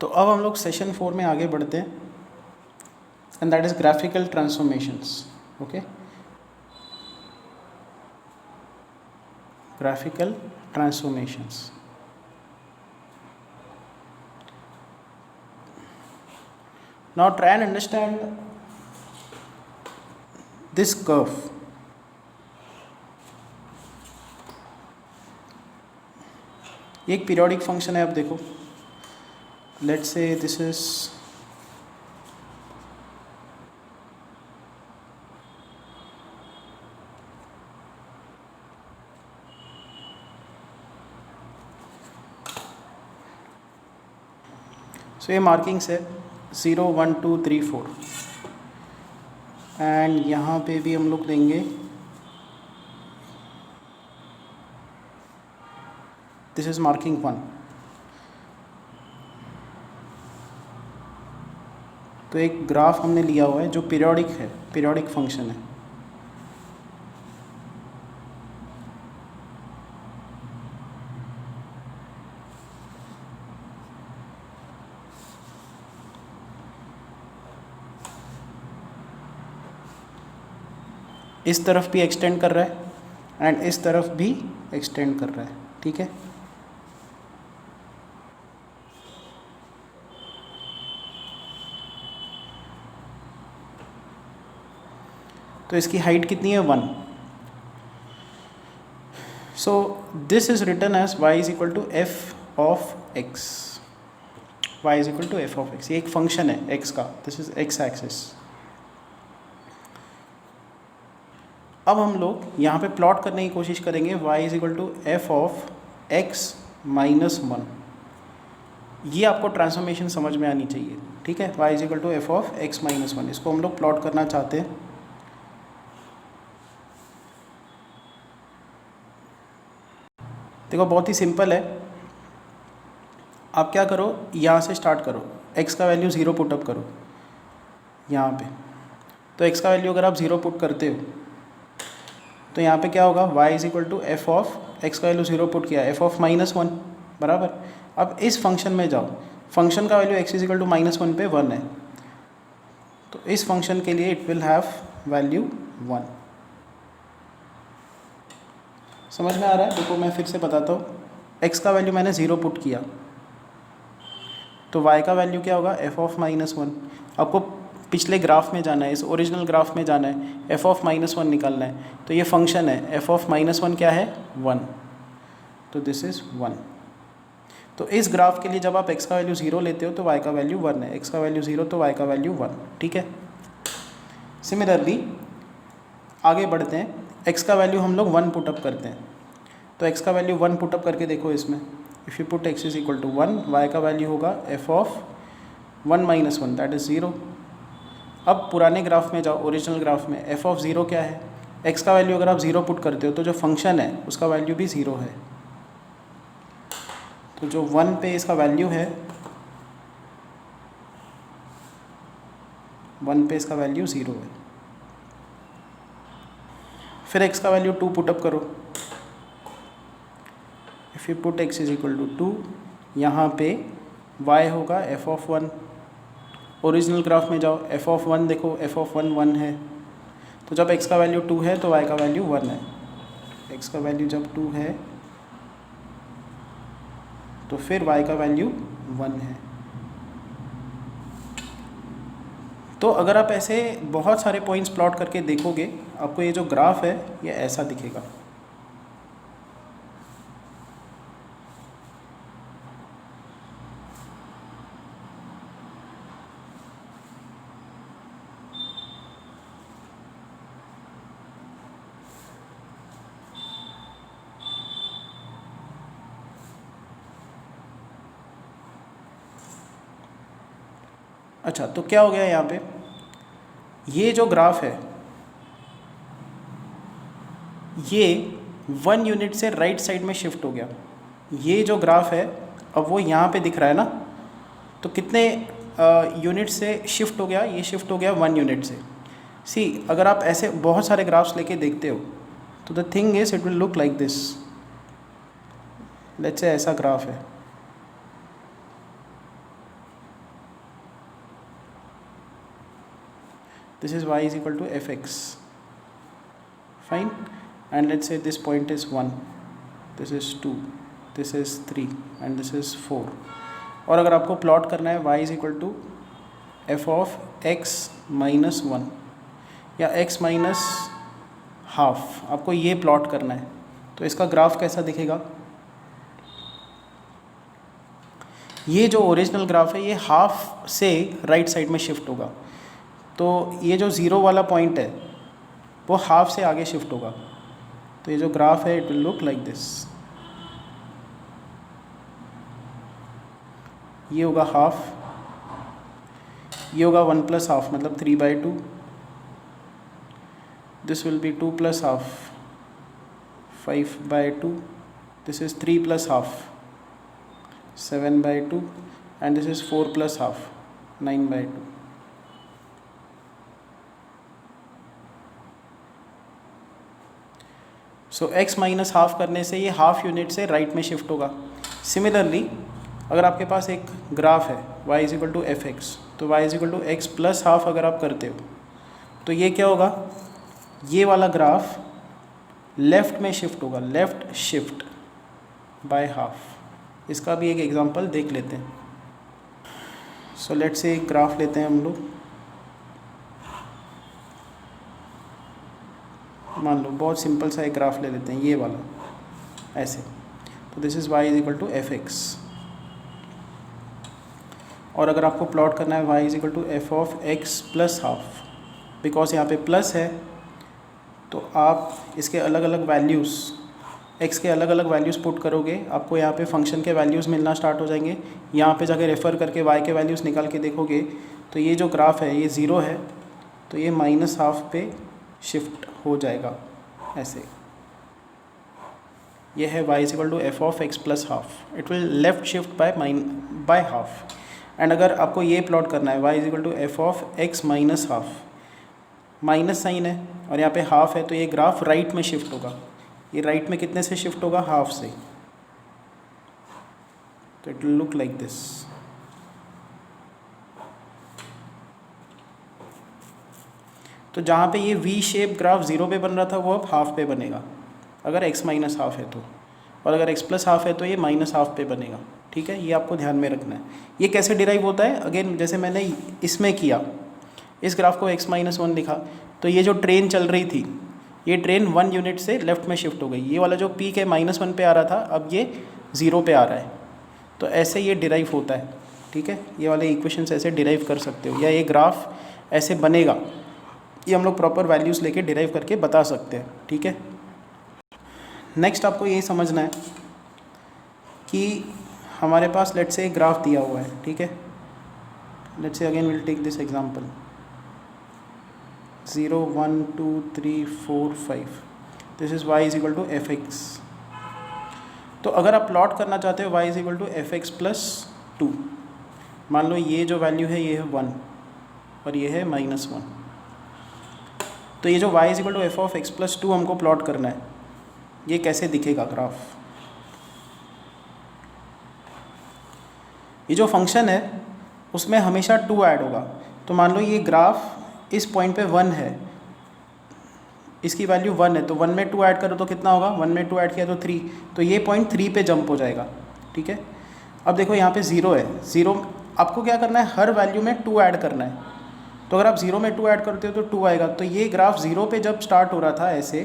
तो अब हम लोग सेशन 4 में आगे बढ़ते हैं, and that is graphical transformations. Okay, graphical transformations. Now try and understand this curve. ये एक पीरियोडिक फंक्शन है. अब देखो, let's say this is so ये मार्किंग्स है 0 1 2 3 4, एंड यहाँ पे भी हम लोग देंगे दिस इज मार्किंग 1. तो एक ग्राफ हमने लिया हुआ है जो पीरियोडिक है, पीरियोडिक फंक्शन है. इस तरफ भी एक्सटेंड कर रहा है एंड इस तरफ भी एक्सटेंड कर रहा है. ठीक है, तो इसकी हाइट कितनी है 1. So this is written as y is equal to f of x. y is equal to f of x. ये एक फंक्शन है x का, दिस इज x एक्सिस. अब हम लोग यहाँ पे प्लॉट करने की कोशिश करेंगे y is equal to f of x minus 1. ये आपको ट्रांसफॉर्मेशन समझ में आनी चाहिए. ठीक है, y is equal to f of x minus 1, इसको हम लोग प्लॉट करना चाहते हैं. देखो बहुत ही सिंपल है. आप क्या करो, यहाँ से स्टार्ट करो, x का वैल्यू 0 पुट अप करो यहाँ पे. तो x का वैल्यू अगर आप 0 पुट करते हो तो यहाँ पे क्या होगा, y is equal to f of x का वैल्यू 0 पुट किया, एफ ऑफ माइनस 1 बराबर. अब इस फंक्शन में जाओ, फंक्शन का value x is equal to minus 1 पे 1 है, तो इस फंक्शन के लिए इट विल हैव वैल्यू 1. समझ में आ रहा है? देखो मैं फिर से बताता हूँ. x का वैल्यू मैंने 0 पुट किया, तो y का वैल्यू क्या होगा, एफ ऑफ माइनस 1. आपको पिछले ग्राफ में जाना है, इस ओरिजिनल ग्राफ में जाना है, एफ ऑफ माइनस 1 निकालना है. तो ये फंक्शन है, एफ ऑफ माइनस 1 क्या है 1, तो दिस इज़ 1. तो इस ग्राफ के लिए जब आप x का वैल्यू 0 लेते हो तो y का वैल्यू 1 है, x का वैल्यू 0 तो y का वैल्यू 1. ठीक है, सिमिलरली आगे बढ़ते हैं. x का वैल्यू हम लोग 1 पुटअप करते हैं, तो x का वैल्यू 1 पुटअप करके देखो इसमें. If you put x is equal to 1, y का वैल्यू होगा f of 1 minus 1 that is 0. अब पुराने ग्राफ में जाओ, ओरिजिनल ग्राफ में एफ ऑफ 0 क्या है, x का वैल्यू अगर आप 0 पुट करते हो तो जो फंक्शन है उसका वैल्यू भी 0 है. तो जो 1 पे इसका वैल्यू है, 1 पे इसका वैल्यू 0 है. फिर x का वैल्यू 2 पुटअप करो. If you put x is equal to 2, यहाँ पे y होगा एफ ऑफ 1. ओरिजिनल ग्राफ में जाओ, एफ ऑफ 1 देखो, एफ ऑफ 1 1 है, तो जब x का वैल्यू 2 है तो y का वैल्यू 1 है. x का वैल्यू जब 2 है तो फिर y का वैल्यू 1 है. तो अगर आप ऐसे बहुत सारे पॉइंट्स प्लॉट करके देखोगे, आपको ये जो ग्राफ है ये ऐसा दिखेगा. अच्छा, तो क्या हो गया यहाँ पे, ये जो ग्राफ है ये 1 यूनिट से राइट साइड में शिफ्ट हो गया. ये जो ग्राफ है अब वो यहाँ पे दिख रहा है ना, तो कितने यूनिट से शिफ्ट हो गया, ये शिफ्ट हो गया 1 यूनिट से. सी, अगर आप ऐसे बहुत सारे ग्राफ्स लेके देखते हो तो the thing is it will look like this. Let's say ऐसा ग्राफ है, this is y is equal to fx, fine, and let's say this point is 1, this is 2, this is 3 and this is 4. और अगर आपको plot करना है y is equal to f of x minus 1 या x minus half, आपको ये plot करना है, तो इसका ग्राफ कैसा दिखेगा? ये जो ओरिजिनल ग्राफ है ये हाफ से राइट साइड में शिफ्ट होगा, तो ये जो ज़ीरो वाला पॉइंट है वो हाफ से आगे शिफ्ट होगा, तो ये जो ग्राफ है it will look like this. ये होगा हाफ, ये होगा 1 प्लस हाफ मतलब 3/2, this will be 2 plus half 5/2, this is 3 plus half 7/2 and this is 4 plus half 9/2. So x minus half करने से ये हाफ यूनिट से राइट में शिफ्ट होगा। सिमिलरली अगर आपके पास एक ग्राफ है y is equal to f x, तो y is equal to x plus half अगर आप करते हो तो ये क्या होगा? ये वाला ग्राफ लेफ़्ट में शिफ्ट होगा, लेफ़्ट शिफ्ट बाय हाफ। इसका भी एक एग्जांपल देख लेते हैं। सो लेट्स से एक ग्राफ लेते हैं हम लोग, मान लो बहुत सिंपल सा एक ग्राफ ले लेते हैं, ये वाला ऐसे, तो this is y is equal to f x, और अगर आपको प्लॉट करना है y is equal to f of x plus half, because यहाँ पे प्लस है तो आप इसके अलग अलग वैल्यूज़, x के अलग अलग वैल्यूज़ पुट करोगे, आपको यहाँ पे फंक्शन के वैल्यूज़ मिलना स्टार्ट हो जाएंगे। यहाँ पे जाके रेफ़र करके y के वैल्यूज़ निकाल के देखोगे तो ये जो ग्राफ है ये ज़ीरो है, तो ये माइनस हाफ पे शिफ्ट हो जाएगा ऐसे। ये है y is equal to f of x plus half, it will left shift by half. And अगर आपको ये प्लॉट करना है y is equal to f of x minus half, minus sign है और यहाँ पे हाफ है, तो ये ग्राफ राइट में शिफ्ट होगा। ये राइट में कितने से शिफ्ट होगा? हाफ से, तो it will look like this. तो जहाँ पे ये वी शेप ग्राफ ज़ीरो पे बन रहा था वो अब हाफ पे बनेगा अगर x माइनस हाफ है तो, और अगर x प्लस हाफ है तो ये माइनस हाफ पे बनेगा। ठीक है, ये आपको ध्यान में रखना है। ये कैसे डिराइव होता है? अगेन जैसे मैंने इसमें किया, इस ग्राफ को x माइनस 1 लिखा, तो ये जो ट्रेन चल रही थी ये ट्रेन 1 यूनिट से लेफ़्ट में शिफ्ट हो गई। ये वाला जो पीक है -1 पे आ रहा था, अब ये 0 पे आ रहा है, तो ऐसे ये डिराइव होता है। ठीक है, ये वाले इक्वेशंस ऐसे डिराइव कर सकते हो, या ये ग्राफ ऐसे बनेगा, ये हम लोग प्रॉपर वैल्यूज़ लेके डिराइव करके बता सकते हैं। ठीक है, नेक्स्ट आपको यही समझना है कि हमारे पास लेट्स से एक ग्राफ दिया हुआ है। ठीक है, let's say again will take this example 0 1 2 3 4 5, this is y is equal to f x. तो अगर आप प्लॉट करना चाहते हो y is equal to f x plus 2, मान लो ये जो वैल्यू है ये है 1 और ये है -1, तो ये जो y is equal to f of x plus 2 हमको प्लॉट करना है, ये कैसे दिखेगा ग्राफ? ये जो फंक्शन है उसमें हमेशा 2 ऐड होगा, तो मान लो ये ग्राफ इस पॉइंट पे 1 है, इसकी वैल्यू 1 है, तो 1 में 2 ऐड करो तो कितना होगा? 1 में 2 ऐड किया तो 3, तो ये पॉइंट 3 पे जंप हो जाएगा। ठीक है, अब देखो यहाँ पे 0 है, 0 आपको क्या करना है? हर वैल्यू में 2 ऐड करना है, तो अगर आप 0 में 2 ऐड करते हो तो 2 आएगा। तो ये ग्राफ 0 पे जब स्टार्ट हो रहा था ऐसे,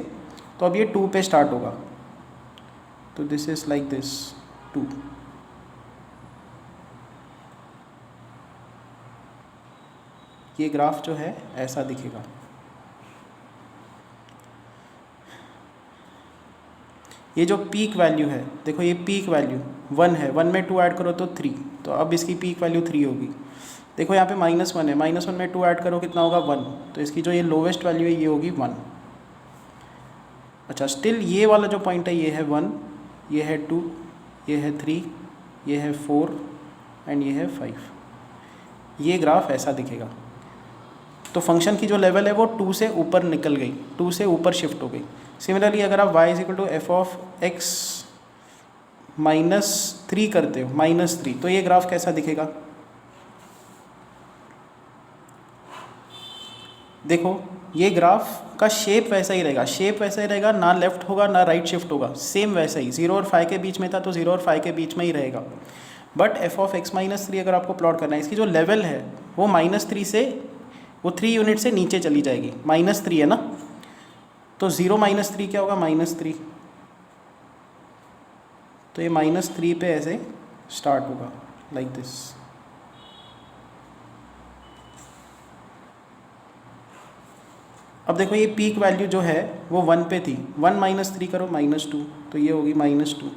तो अब ये 2 पे स्टार्ट होगा, तो दिस इज़ लाइक दिस 2। ये ग्राफ जो है ऐसा दिखेगा। ये जो पीक वैल्यू है, देखो ये पीक वैल्यू 1 है, 1 में 2 ऐड करो तो 3, तो अब इसकी पीक वैल्यू 3 होगी। देखो यहाँ पे -1 है, -1 में 2 ऐड करो कितना होगा? 1, तो इसकी जो ये लोवेस्ट वैल्यू है ये होगी 1। अच्छा, स्टिल ये वाला जो पॉइंट है ये है 1, ये है 2, ये है 3, ये है 4 एंड ये है 5। ये ग्राफ ऐसा दिखेगा। तो फंक्शन की जो लेवल है वो 2 से ऊपर निकल गई, 2 से ऊपर शिफ्ट हो गई। सिमिलरली अगर आप y is equal to f of x -3 करते हो, -3, तो ये ग्राफ कैसा दिखेगा? देखो ये ग्राफ का शेप वैसा ही रहेगा, शेप वैसा ही रहेगा, ना लेफ्ट होगा ना राइट शिफ्ट होगा, सेम वैसा ही। 0 और 5 के बीच में था तो 0 और 5 के बीच में ही रहेगा। But F of x minus 3 अगर आपको प्लॉट करना है, इसकी जो लेवल है वो -3 से, वो 3 यूनिट से नीचे चली जाएगी। -3 है ना, तो 0 -3 क्या होगा, -3। तो ये -3 पे ऐसे स्टार्ट होगा लाइक दिस। अब देखो ये पीक वैल्यू जो है वो 1 पे थी, 1 -3 करो -2, तो ये होगी -2,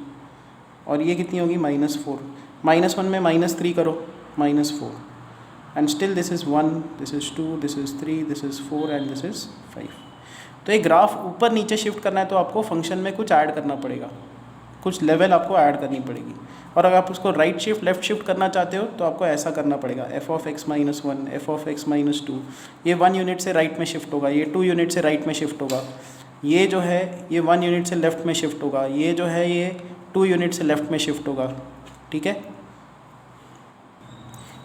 और ये कितनी होगी -4। -1 में -3 करो -4, and still this is 1, this is 2, this is 3, this is 4 and this is 5। तो ये ग्राफ ऊपर नीचे शिफ्ट करना है तो आपको फंक्शन में कुछ ऐड करना पड़ेगा, कुछ लेवल आपको ऐड करनी पड़ेगी। और अगर आप उसको राइट शिफ्ट लेफ्ट शिफ्ट करना चाहते हो तो आपको ऐसा करना पड़ेगा, F of x minus 1, F of x minus 2, ये 1 यूनिट से राइट में शिफ्ट होगा, ये 2 यूनिट से राइट में शिफ्ट होगा, ये जो है ये 1 यूनिट से लेफ्ट में शिफ्ट होगा, ये जो है ये 2 यूनिट से लेफ्ट में शिफ्ट होगा। ठीक है,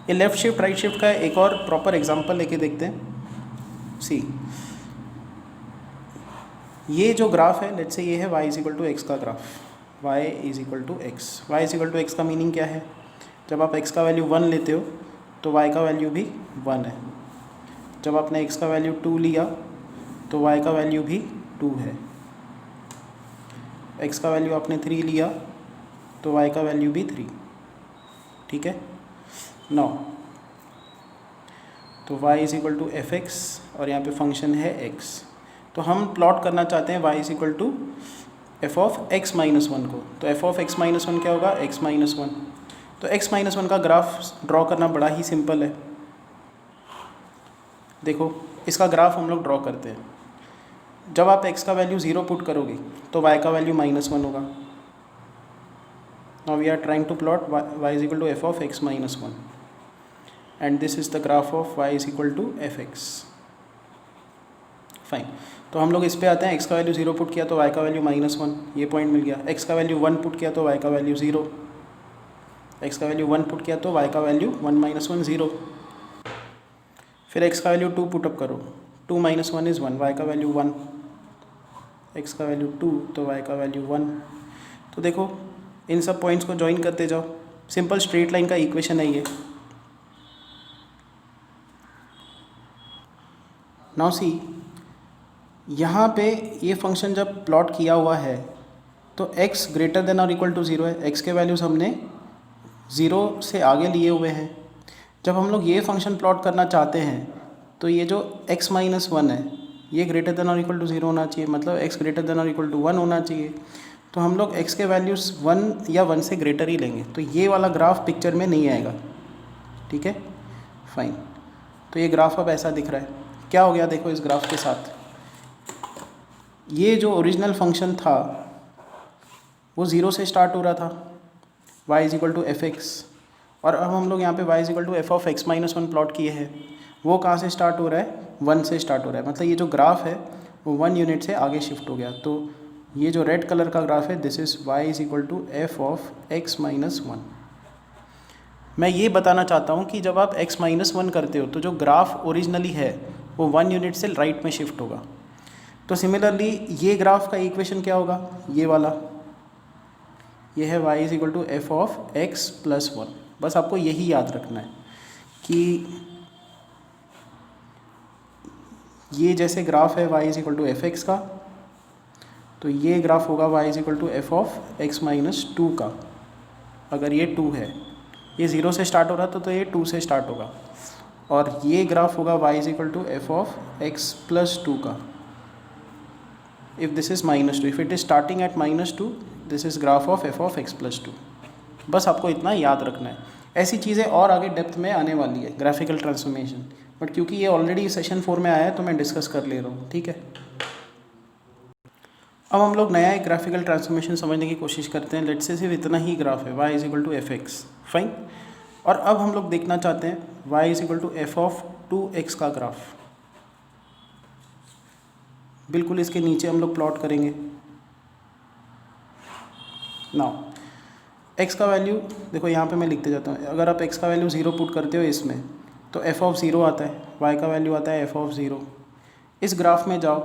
ये लेफ़्ट शिफ्ट राइट शिफ्ट का एक और प्रॉपर एग्जांपल लेके देखते हैं। सी, ये जो ग्राफ है, लेट्स से ये है y is equal to X का graph, y is equal to X. y is equal to X का मीनिंग क्या है, जब आप x का वैल्यू 1 लेते हो तो y का वैल्यू भी 1 है। जब आपने x का वैल्यू 2 लिया तो y का वैल्यू भी 2 है। x का वैल्यू आपने 3 लिया तो y का वैल्यू भी 3। ठीक है, 9, तो y is equal to f x और यहाँ पे फंक्शन है x। तो हम प्लॉट करना चाहते हैं y is equal to f of x minus 1 को। तो एफ ऑफ एक्स माइनस 1 क्या होगा, x माइनस 1। तो x माइनस 1 का ग्राफ ड्रॉ करना बड़ा ही सिंपल है। देखो इसका ग्राफ हम लोग ड्रॉ करते हैं। जब आप x का वैल्यू 0 पुट करोगे तो y का वैल्यू -1 होगा। Now we are trying to plot y is equal to f of x minus 1 and this is the graph of y is equal to f x. Fine, तो हम लोग इस पे आते हैं। x का वैल्यू 0 पुट किया तो y का वैल्यू -1, ये पॉइंट मिल गया। x का वैल्यू 1 पुट किया तो y का वैल्यू 0, x का वैल्यू 1 पुट किया तो y का वैल्यू 1 - 1 0। फिर x का वैल्यू 2 पुटअप करो, 2 - 1 इज़ 1, y का वैल्यू 1, x का वैल्यू 2 तो y का वैल्यू 1। तो देखो इन सब पॉइंट्स को ज्वाइन करते जाओ, सिंपल स्ट्रेट लाइन का इक्वेशन है ये। नाउ सी, यहाँ पे ये फंक्शन जब प्लॉट किया हुआ है तो x ग्रेटर देन और इक्वल टू 0 है। x के वैल्यूज़ हमने 0 से आगे लिए हुए हैं। जब हम लोग ये फंक्शन प्लॉट करना चाहते हैं तो ये जो x माइनस 1 है ये ग्रेटर देन और इक्वल टू 0 होना चाहिए, मतलब x ग्रेटर देन और इक्वल टू 1 होना चाहिए। तो हम लोग x के वैल्यूज़ 1 या 1 से ग्रेटर ही लेंगे, तो ये वाला ग्राफ पिक्चर में नहीं आएगा। ठीक है, फाइन। तो ये ग्राफ अब ऐसा दिख रहा है। क्या हो गया देखो इस ग्राफ के साथ, ये जो ओरिजिनल फंक्शन था वो 0 से स्टार्ट हो रहा था, y is equal to f x, और अब हम लोग यहाँ पे y is equal to f of x minus 1 plot किए हैं। वो कहाँ से स्टार्ट हो रहा है, 1 से स्टार्ट हो रहा है, मतलब ये जो ग्राफ है वो 1 यूनिट से आगे शिफ्ट हो गया। तो ये जो रेड कलर का ग्राफ है this is y is equal to f of x minus 1। मैं ये बताना चाहता हूँ कि जब आप x माइनस 1 करते हो तो जो ग्राफ ओरिजिनली है वो 1 यूनिट से राइट में शिफ्ट होगा। तो सिमिलरली ये ग्राफ का इक्वेशन क्या होगा, ये वाला, ये है y is equal to f of x plus 1। बस आपको यही याद रखना है कि ये जैसे ग्राफ है y is equal to f x का, तो ये ग्राफ होगा y is equal to f of x minus 2 का। अगर ये 2 है, ये 0 से स्टार्ट हो रहा था तो ये 2 से स्टार्ट होगा। और ये ग्राफ होगा y is equal to f of x plus 2 का। If this is -2, if it is starting at -2, this is graph of f of x plus 2। बस आपको इतना याद रखना है। ऐसी चीज़ें और आगे डेप्थ में आने वाली है, ग्राफिकल ट्रांसफॉर्मेशन, बट क्योंकि ये ऑलरेडी सेशन 4 में आया है तो मैं डिस्कस कर ले रहा हूँ। ठीक है, अब हम लोग नया एक ग्राफिकल ट्रांसफॉर्मेशन समझने की कोशिश करते हैं। लेट्स से सिर्फ इतना ही ग्राफ है, y is equal to f x, fine. और अब हम लोग देखना चाहते हैं y is equal to f of 2x का ग्राफ। बिल्कुल इसके नीचे हम लोग प्लॉट करेंगे। नाउ x का वैल्यू देखो यहाँ पे मैं लिखते जाता हूँ। अगर आप x का वैल्यू 0 पुट करते हो इसमें तो f ऑफ 0 आता है, y का वैल्यू आता है f ऑफ 0। इस ग्राफ में जाओ,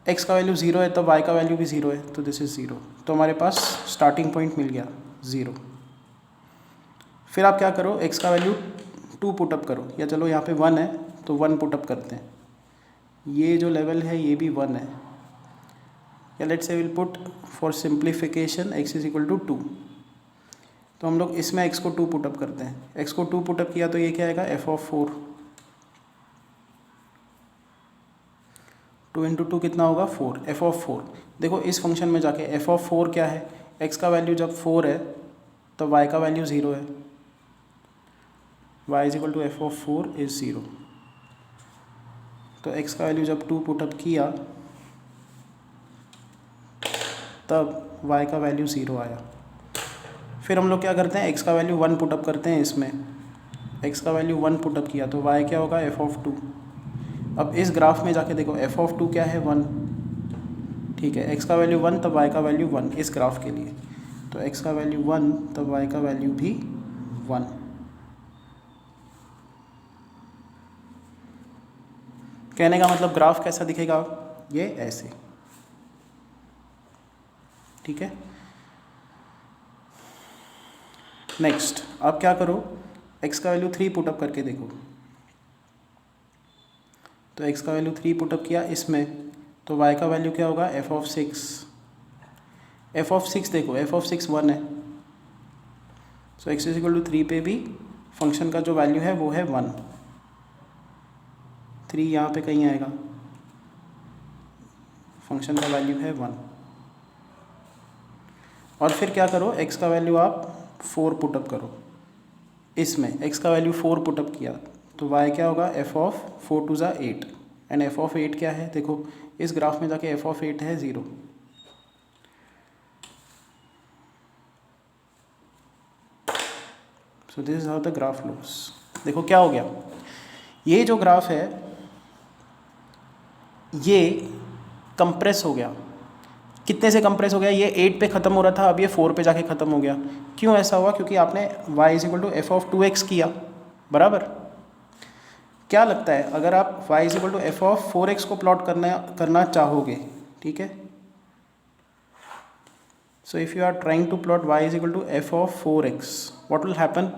x का वैल्यू 0 है तो y का वैल्यू भी 0 है, तो दिस इज़ 0। तो हमारे पास स्टार्टिंग पॉइंट मिल गया 0। फिर आप क्या करो, x का वैल्यू 2 पुटअप करो, या चलो यहाँ पे 1 है तो 1 पुटअप करते हैं। ये जो लेवल है ये भी 1 है, या let's say will put for simplification x is equal to 2। तो हम लोग इसमें x को 2 पुटअप करते हैं। x को 2 पुटअप किया तो ये क्या आएगा, f ऑफ 4। 2 इंटू 2 कितना होगा, 4, f ऑफ 4। देखो इस फंक्शन में जाके f ऑफ 4 क्या है, x का वैल्यू जब 4 है तो y का वैल्यू 0 है, y is equal to f of 4 is 0। तो x का वैल्यू जब 2 पुटअप किया तब y का वैल्यू 0 आया। फिर हम लोग क्या करते हैं, x का वैल्यू 1 पुटअप करते हैं इसमें। x का वैल्यू 1 पुटअप किया तो y क्या होगा, f ऑफ 2। अब इस ग्राफ में जाके देखो f ऑफ 2 क्या है, 1, ठीक है। x का वैल्यू 1 तब y का वैल्यू 1 इस ग्राफ के लिए, तो x का वैल्यू 1 तब y का वैल्यू भी 1। कहने का मतलब ग्राफ कैसा दिखेगा, ये ऐसे, ठीक है। नेक्स्ट आप क्या करो, x का वैल्यू 3 पुटअप करके देखो। तो x का वैल्यू 3 पुटअप किया इसमें, तो y का वैल्यू क्या होगा, f ऑफ 6। f ऑफ 6 देखो, f ऑफ 6 1 है, सो x इज इक्वल टू 3 पे भी फंक्शन का जो वैल्यू है वो है 1। 3 यहाँ पे कहीं आएगा, फंक्शन का वैल्यू है 1। और फिर क्या करो, x का वैल्यू आप 4 पुटअप करो इसमें। x का वैल्यू 4 पुटअप किया तो y क्या होगा, f ऑफ 4 टू ज़ा 8, एंड f ऑफ 8 क्या है, देखो इस ग्राफ में जाके f ऑफ 8 है 0। सो this is how the graph looks. देखो क्या हो गया, ये जो ग्राफ है ये कंप्रेस हो गया। कितने से कंप्रेस हो गया, ये 8 पे ख़त्म हो रहा था, अब ये 4 पे जाके ख़त्म हो गया। क्यों ऐसा हुआ, क्योंकि आपने y is equal to f of 2x किया, बराबर। क्या लगता है, अगर आप y is equal to f of 4x को प्लॉट करना चाहोगे, ठीक है, so if you are trying to plot y is equal to f of 4x, what will happen,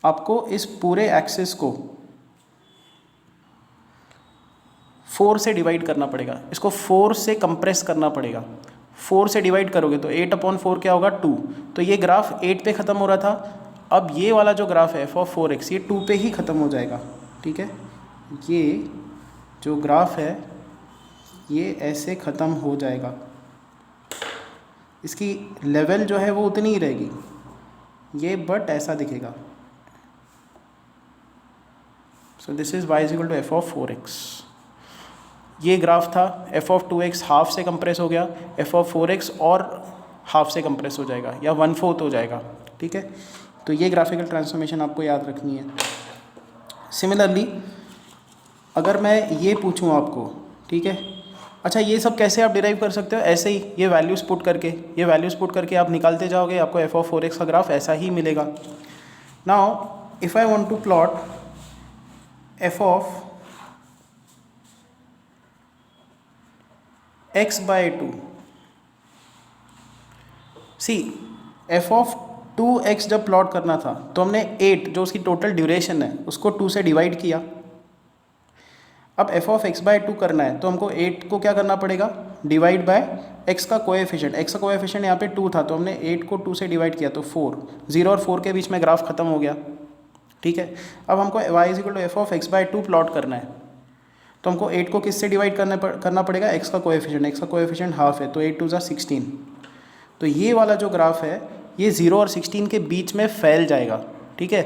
आपको इस पूरे एक्सिस को 4 से डिवाइड करना पड़ेगा, इसको 4 से कंप्रेस करना पड़ेगा। 4 से डिवाइड करोगे तो 8/4 क्या होगा, 2। तो ये ग्राफ 8 पे ख़त्म हो रहा था, अब ये वाला जो ग्राफ है f ऑफ 4x ये 2 पे ही ख़त्म हो जाएगा, ठीक है। ये जो ग्राफ है ये ऐसे ख़त्म हो जाएगा, इसकी लेवल जो है वो उतनी ही रहेगी, ये बट ऐसा दिखेगा। So this is y is equal to f of 4x। ये ग्राफ था, f ऑफ 2x हाफ से कंप्रेस हो गया, f ऑफ 4x और हाफ से कंप्रेस हो जाएगा या 1/4 हो जाएगा, ठीक है। तो ये ग्राफिकल ट्रांसफॉर्मेशन आपको याद रखनी है। सिमिलरली अगर मैं ये पूछूं आपको, ठीक है, अच्छा ये सब कैसे आप डिराइव कर सकते हो, ऐसे ही ये वैल्यूज़ पुट करके, ये वैल्यूज़ पुट करके आप निकालते जाओगे, आपको f ऑफ 4x का ग्राफ ऐसा ही मिलेगा। Now if I want to plot f of x by 2, see f of 2x जब प्लॉट करना था तो हमने 8 जो उसकी टोटल ड्यूरेशन है उसको 2 से डिवाइड किया। अब f ऑफ x बाई 2 करना है तो हमको 8 को क्या करना पड़ेगा, डिवाइड बाय x का कोएफिशिएंट। x का कोएफिशिएंट यहाँ पे 2 था तो हमने 8 को 2 से डिवाइड किया तो 4, 0 और 4 के बीच में ग्राफ खत्म हो गया, ठीक है। अब हमको y is equal to f of x by 2 plot करना है तो हमको 8 को किससे डिवाइड करना पड़ेगा, x का कोएफिशिएंट। x का कोएफिशिएंट हाफ है तो 8 2 ज़ा 16। तो ये वाला जो ग्राफ है ये 0 और 16 के बीच में फैल जाएगा, ठीक है।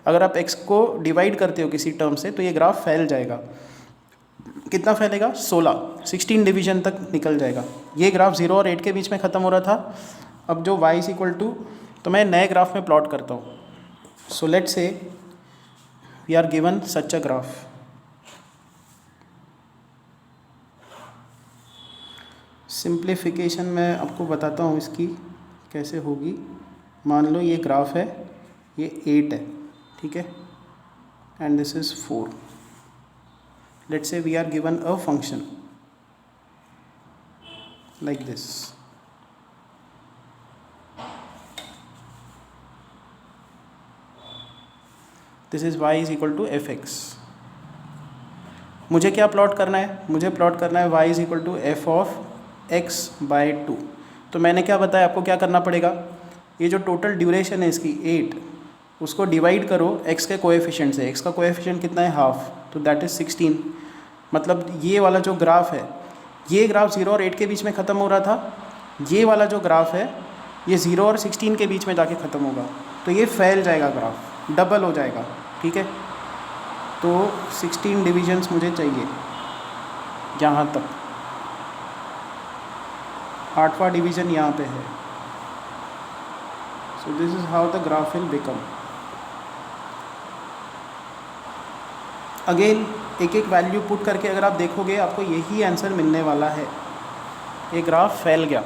अगर आप x को डिवाइड करते हो किसी टर्म से तो ये ग्राफ फैल जाएगा। कितना फैलेगा, 16 डिवीजन तक निकल जाएगा। ये ग्राफ 0 और 8 के बीच में ख़त्म हो रहा था। अब जो y इज इक्वल टू, तो मैं नए ग्राफ में प्लॉट करता हूँ। So let's say we are given such a graph. Simplification मैं आपको बताता हूँ इसकी कैसे होगी। मान लो ये ग्राफ है, ये 8 है, ठीक है, and this is 4। Let's say we are given a function like this. This is y is equal to fx. मुझे क्या प्लॉट करना है? मुझे प्लॉट करना है y is equal to f of x by 2. तो मैंने क्या बताया आपको क्या करना पड़ेगा? ये जो टोटल ड्यूरेशन है इसकी 8, उसको डिवाइड करो x के कोएफिशिएंट से. x का कोएफिशिएंट कितना है? हाफ, तो दैट इज़ 16. मतलब ये वाला जो ग्राफ है, ये ग्राफ 0 और 8 के बीच में ख़त्म हो रहा था. ये वाला जो ग्राफ है ये 0 और 16 के बीच में जाके ख़त्म होगा. तो ये फैल जाएगा, ग्राफ डबल हो जाएगा. ठीक है, तो 16 डिविजन्स मुझे चाहिए यहाँ तक. 8वां डिवीज़न यहाँ पे है. सो this is how the graph will become. Again एक एक वैल्यू पुट करके अगर आप देखोगे आपको यही आंसर मिलने वाला है. ये ग्राफ फैल गया.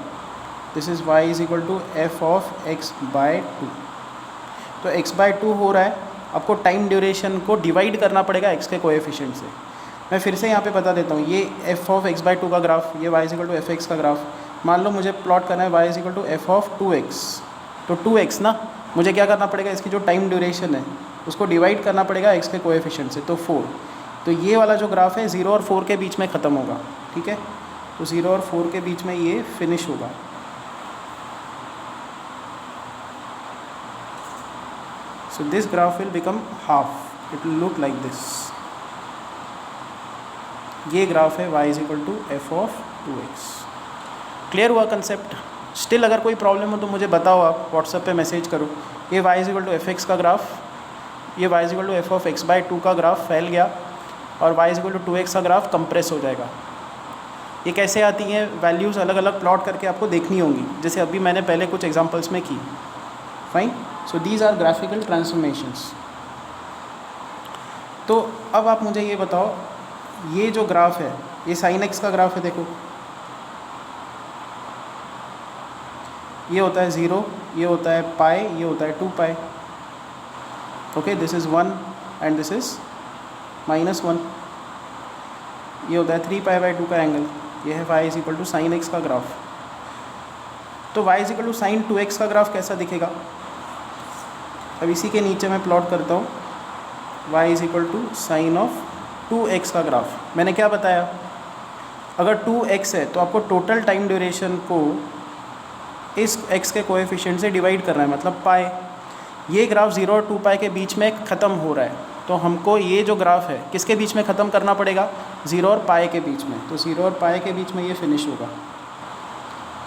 This is y is equal to f of x by 2. तो x बाय 2 हो रहा है. आपको टाइम ड्यूरेशन को डिवाइड करना पड़ेगा x के कोएफिशिएंट से. मैं फिर से यहाँ पे बता देता हूँ. ये f ऑफ x बाय 2 का ग्राफ, ये y is equal to f x का ग्राफ. मान लो मुझे प्लॉट करना है y is equal to f of 2x. तो 2x ना, मुझे क्या करना पड़ेगा? इसकी जो टाइम ड्यूरेशन है उसको डिवाइड करना पड़ेगा x के कोएफिशिएंट से, तो 4. तो ये वाला जो ग्राफ है 0 और 4 के बीच में ख़त्म होगा. ठीक है, तो 0 और 4 के बीच में ये फिनिश होगा. So this graph will become half. It will look like this. ये ग्राफ है y is equal to f of 2x. Clear हुआ कंसेप्ट? स्टिल अगर कोई प्रॉब्लम हो तो मुझे बताओ, आप व्हाट्सएप पे मैसेज करो. ये y is equal to f x का ग्राफ, ये y is equal to f of x by 2 का ग्राफ फैल गया, और y is equal to 2x का ग्राफ कंप्रेस हो जाएगा. ये कैसे आती हैं वैल्यूज़? अलग अलग प्लॉट करके आपको देखनी होंगी, जैसे अभी मैंने पहले कुछ एग्जांपल्स में की. Fine. So these are graphical transformations. तो अब आप मुझे ये बताओ, ये जो ग्राफ है ये साइन एक्स का ग्राफ है. देखो ये होता है 0, ये होता है पाई, ये होता है 2 pi. Okay, this is 1 and this is -1. ये होता है 3 पाई बाई 2 का एंगल. ये है y is equal to sine x का ग्राफ. तो y is equal to sine 2x का ग्राफ कैसा दिखेगा? अब इसी के नीचे मैं प्लॉट करता हूँ y is equal to sine of 2x का ग्राफ. मैंने क्या बताया? अगर 2x है तो आपको टोटल टाइम ड्यूरेशन को इस x के कोएफिशिएंट से डिवाइड करना है, मतलब पाई. ये ग्राफ 0 और 2 पाई के बीच में ख़त्म हो रहा है, तो हमको ये जो ग्राफ है किसके बीच में ख़त्म करना पड़ेगा? 0 और पाई के बीच में. तो 0 और पाई के बीच में ये फिनिश होगा.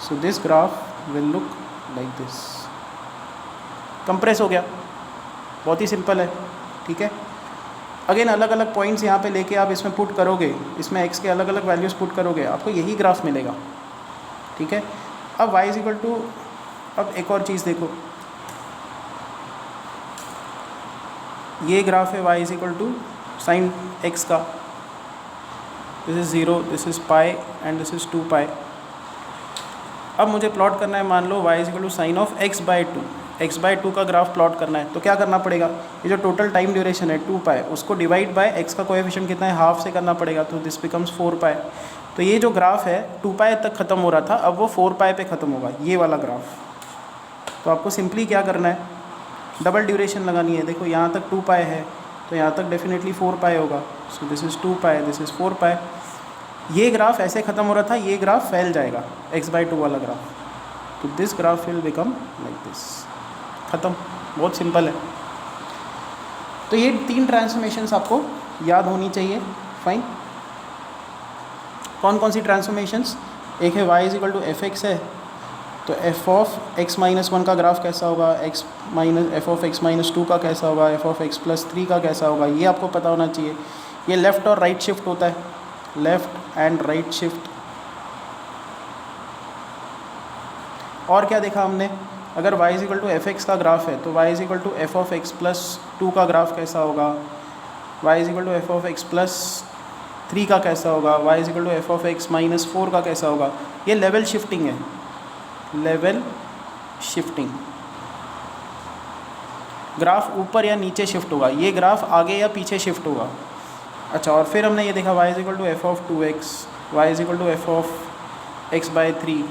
So this graph will look like this. Compress हो गया. बहुत ही सिंपल है. ठीक है, अगेन अलग अलग पॉइंट्स यहाँ पे लेके आप इसमें पुट करोगे, इसमें x के अलग अलग वैल्यूज़ पुट करोगे, आपको यही ग्राफ मिलेगा. ठीक है, अब y इज इक्वल टू, अब एक और चीज़ देखो, ये ग्राफ है y is equal to sine x का. This is 0, this is pi and this is 2 pi. अब मुझे प्लॉट करना है, मान लो y is equal to sine of x by 2. x by 2 का ग्राफ प्लॉट करना है, तो क्या करना पड़ेगा? ये जो टोटल टाइम ड्यूरेशन है 2 पाई, उसको डिवाइड बाय x का कोएफिशिएंट कितना है? हाफ से करना पड़ेगा. तो दिस बिकम्स 4 पाई. तो ये जो ग्राफ है 2 पाई तक ख़त्म हो रहा था, अब वो 4 पाई पे ख़त्म होगा, ये वाला ग्राफ. तो आपको सिंपली क्या करना है? डबल ड्यूरेशन लगानी है. देखो यहाँ तक 2 पाई है, तो यहाँ तक डेफिनेटली 4 पाई होगा. सो this is 2 pi, this is 4 पाई. ये ग्राफ ऐसे ख़त्म हो रहा था, ये ग्राफ फैल जाएगा, x बाई 2 वाला ग्राफ. तो this graph will become like this. ख़त्म. बहुत सिंपल है. तो ये 3 ट्रांसफॉर्मेशंस आपको याद होनी चाहिए. फाइन. कौन कौन सी ट्रांसफॉर्मेशंस? एक है y is equal to f x है, तो एफ ऑफ x माइनस 1 का ग्राफ कैसा होगा? एफ ऑफ x माइनस 2 का कैसा होगा? एफ ऑफ x प्लस 3 का कैसा होगा? ये आपको पता होना चाहिए. ये लेफ़्ट और राइट शिफ्ट होता है, लेफ़्ट एंड राइट शिफ्ट. और क्या देखा हमने? अगर y is equal to f x का ग्राफ है, तो y is equal to f of x plus 2 का ग्राफ कैसा होगा? y is equal to f of x plus 3 का कैसा होगा? y is equal to f of x minus 4 का कैसा होगा? ये लेवल शिफ्टिंग है, लेवल शिफ्टिंग. ग्राफ ऊपर या नीचे शिफ्ट होगा, ये ग्राफ आगे या पीछे शिफ्ट होगा. अच्छा, और फिर हमने ये देखा y is equal to f of 2x, y is equal to f of x/3।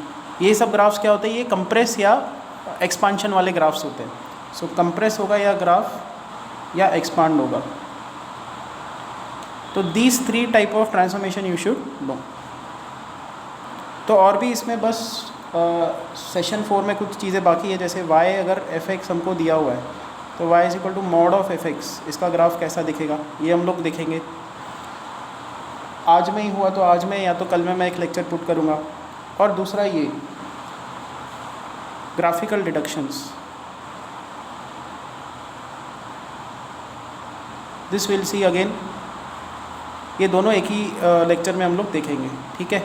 ये सब ग्राफ्स क्या होते हैं, ये कंप्रेस या एक्सपांशन वाले ग्राफ्स होते हैं। सो कंप्रेस होगा या ग्राफ या एक्सपांड होगा। तो these 3 type of transformation you should know. तो और भी इसमें बस सेशन 4 में कुछ चीज़ें बाकी है, जैसे y अगर f(x) हमको दिया हुआ है तो y is equal to mod of f(x), इसका ग्राफ कैसा दिखेगा ये हम लोग देखेंगे। आज में ही हुआ तो आज में, या तो कल में मैं एक लेक्चर पुट करूँगा। और दूसरा ये graphical deductions, this will see again, ये दोनों एक ही लेक्चर में हम लोग देखेंगे, ठीक है।